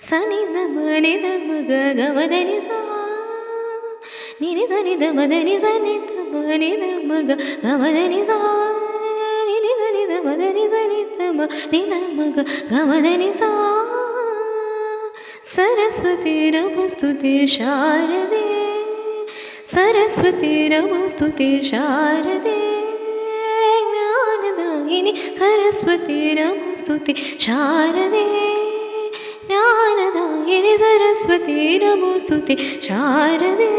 సని దమ ని దమ గ గమ దని సా నిని దని దమ దని సని దమ ని దమ గ గమ దని సా నిని దని దమ దని సని దమ ని దమ గ గమ దని సా సరస్వతి నమస్తుతే శారదే సరస్వతి నమస్తుతే శారదే జ్ఞానదాయిని సరస్వతి నమస్తుతే శారదే జ్ఞానదాయిని సరస్వతి నమస్తుతే శారదే